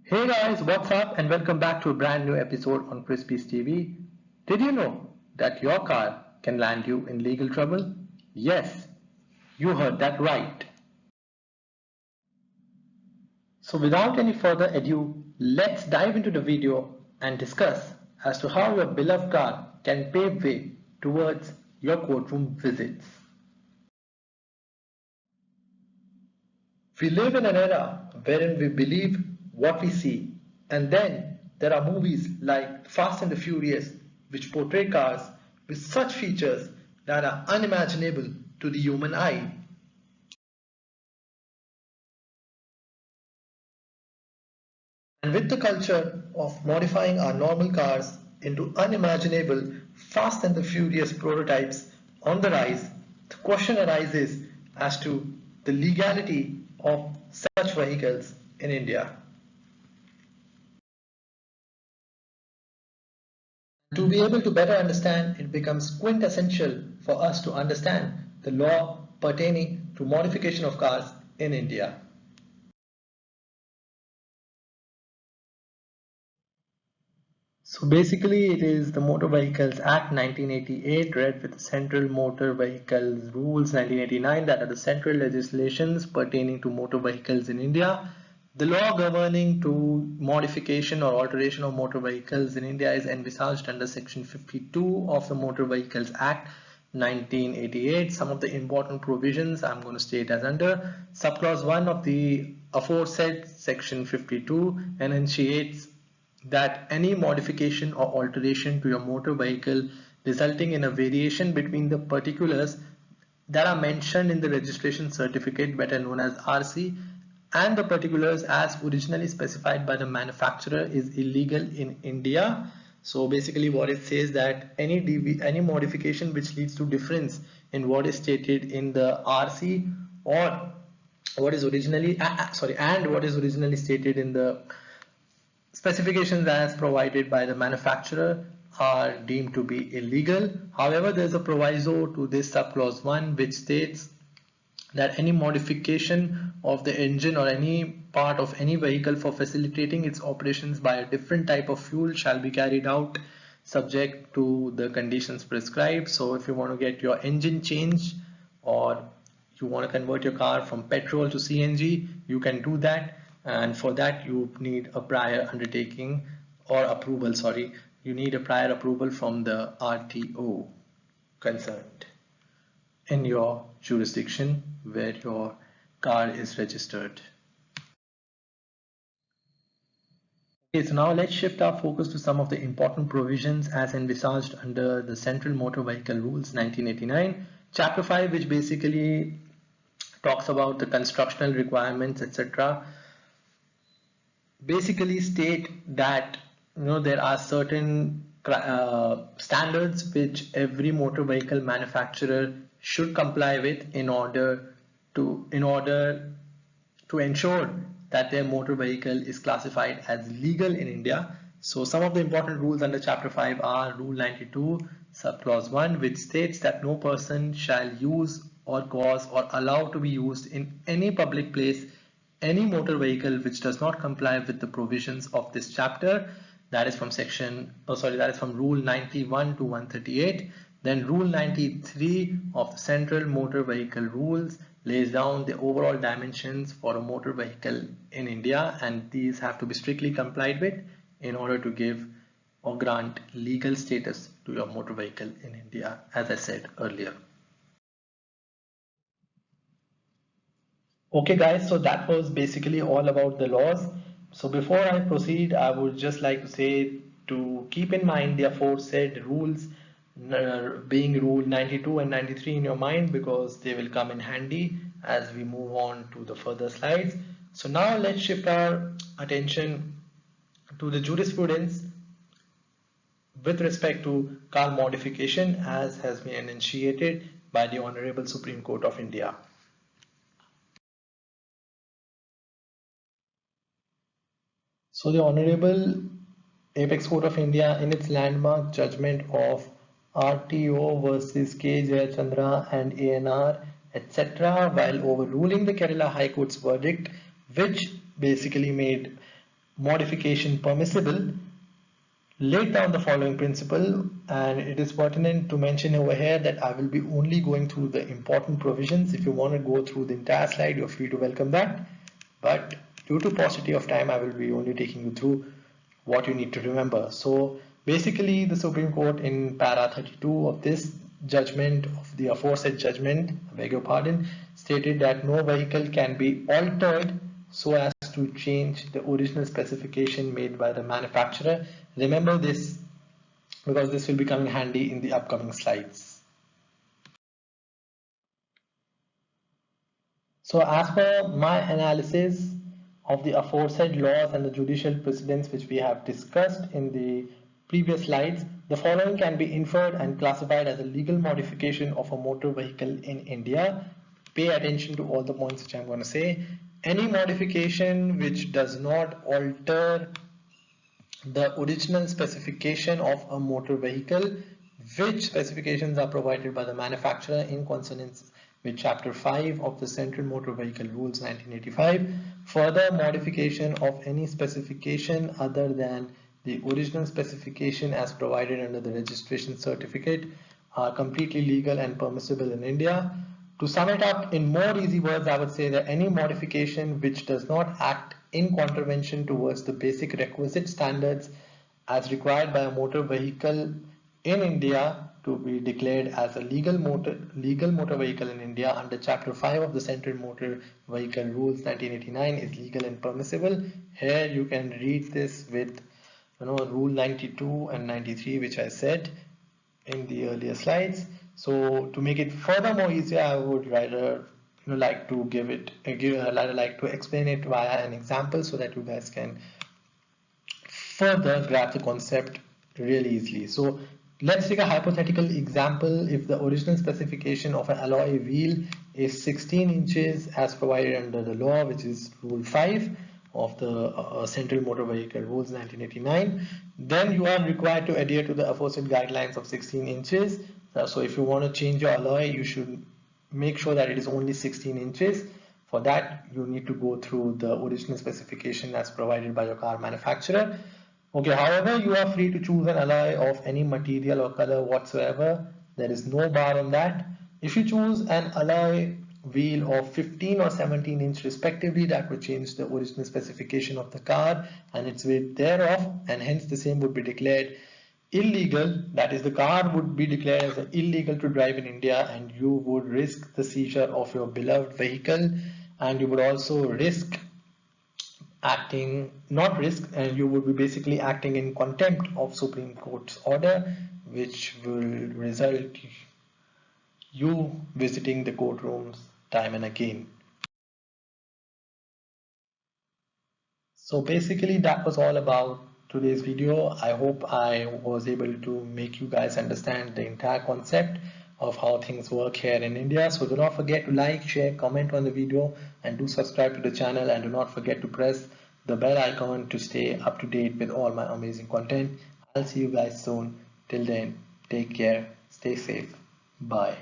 Hey guys, what's up and welcome back to a brand new episode on Crispies TV. Did you know that your car can land you in legal trouble? Yes, you heard that right. So without any further ado, let's dive into the video and discuss as to how your beloved car can pave way towards your courtroom visits. We live in an era wherein we believe what we see, and then there are movies like Fast and the Furious which portray cars with such features that are unimaginable to the human eye. And with the culture of modifying our normal cars into unimaginable Fast and the Furious prototypes on the rise, the question arises as to the legality of such vehicles in India. To be able to better understand, it becomes quintessential for us to understand the law pertaining to modification of cars in India. So basically it is the Motor Vehicles Act 1988 read with the Central Motor Vehicles Rules 1989 that are the central legislations pertaining to motor vehicles in India. The law governing to modification or alteration of motor vehicles in India is envisaged under section 52 of the Motor Vehicles Act 1988. Some of the important provisions I'm going to state as under subclause 1 of the aforesaid section 52 enunciates that any modification or alteration to your motor vehicle resulting in a variation between the particulars that are mentioned in the registration certificate, better known as RC, and the particulars as originally specified by the manufacturer is illegal in India. So basically what it says that any modification which leads to difference in what is stated in the RC or what is originally and what is originally stated in the specifications as provided by the manufacturer are deemed to be illegal. However, there is a proviso to this subclause 1 which states that any modification of the engine or any part of any vehicle for facilitating its operations by a different type of fuel shall be carried out subject to the conditions prescribed. So if you want to get your engine changed or you want to convert your car from petrol to CNG, you can do that, and for that you need a prior undertaking or approval, you need a prior approval from the RTO concerned in your jurisdiction where your car is registered. Okay, so now let's shift our focus to some of the important provisions as envisaged under the Central Motor Vehicle Rules 1989, Chapter 5, which basically talks about the constructional requirements, etc. Basically state that there are certain standards which every motor vehicle manufacturer should comply with in order to ensure that their motor vehicle is classified as legal in India. So some of the important rules under Chapter 5 are Rule 92 subclause 1, which states that no person shall use or cause or allow to be used in any public place any motor vehicle which does not comply with the provisions of this chapter. That is from Rule 91 to 138. Then Rule 93 of the Central Motor Vehicle Rules lays down the overall dimensions for a motor vehicle in India, and these have to be strictly complied with in order to give or grant legal status to your motor vehicle in India, as I said earlier. Okay guys, so that was basically all about the laws. So before I proceed, I would just like to say to keep in mind the aforesaid rules, being Rule 92 and 93 in your mind, because they will come in handy as we move on to the further slides. So now let's shift our attention to the jurisprudence with respect to car modification as has been enunciated by the Honorable Supreme Court of India. So the Honorable Apex Court of India, in its landmark judgment of RTO versus K. Jayachandra and ANR, etc., while overruling the Kerala High Court's verdict, which basically made modification permissible, laid down the following principle, and it is pertinent to mention over here that I will be only going through the important provisions. If you want to go through the entire slide, you're free to welcome that, but due to paucity of time, I will be only taking you through what you need to remember. So basically, the Supreme Court in para 32 of this judgment, of the aforesaid judgment, I beg your pardon, stated that no vehicle can be altered so as to change the original specification made by the manufacturer. Remember this because this will be coming handy in the upcoming slides. So as per my analysis of the aforesaid laws and the judicial precedents which we have discussed in the previous slides, the following can be inferred and classified as a legal modification of a motor vehicle in India. Pay attention to all the points which I'm going to say. Any modification which does not alter the original specification of a motor vehicle, which specifications are provided by the manufacturer in consonance with Chapter 5 of the Central Motor Vehicle Rules 1985. Further modification of any specification other than the original specification as provided under the registration certificate are completely legal and permissible in India. To sum it up in more easy words, I would say that any modification which does not act in contravention towards the basic requisite standards as required by a motor vehicle in India to be declared as a legal motor vehicle in India under Chapter 5 of the Central Motor Vehicle Rules 1989 is legal and permissible. Here you can read this with Rule 92 and 93, which I said in the earlier slides. So to make it furthermore easier, I would rather like to explain it via an example so that you guys can further grasp the concept really easily. So let's take a hypothetical example. If the original specification of an alloy wheel is 16 inches as provided under the law, which is Rule 5 of the Central Motor Vehicle Rules 1989, then you are required to adhere to the aforesaid guidelines of 16 inches. So if you want to change your alloy, you should make sure that it is only 16 inches. For that, you need to go through the original specification as provided by your car manufacturer. Okay, however, you are free to choose an alloy of any material or color whatsoever. There is no bar on that. If you choose an alloy wheel of 15 or 17 inch respectively, that would change the original specification of the car and its weight thereof, and hence the same would be declared illegal. That is, the car would be declared as illegal to drive in India, and you would risk the seizure of your beloved vehicle, and you would also risk and you would be basically acting in contempt of Supreme Court's order, which will result you visiting the courtrooms time and again. So basically that was all about today's video. I hope I was able to make you guys understand the entire concept of how things work here in India. So do not forget to like, share, comment on the video, and do subscribe to the channel, and do not forget to press the bell icon to stay up to date with all my amazing content. I'll see you guys soon. Till then, take care, stay safe, bye.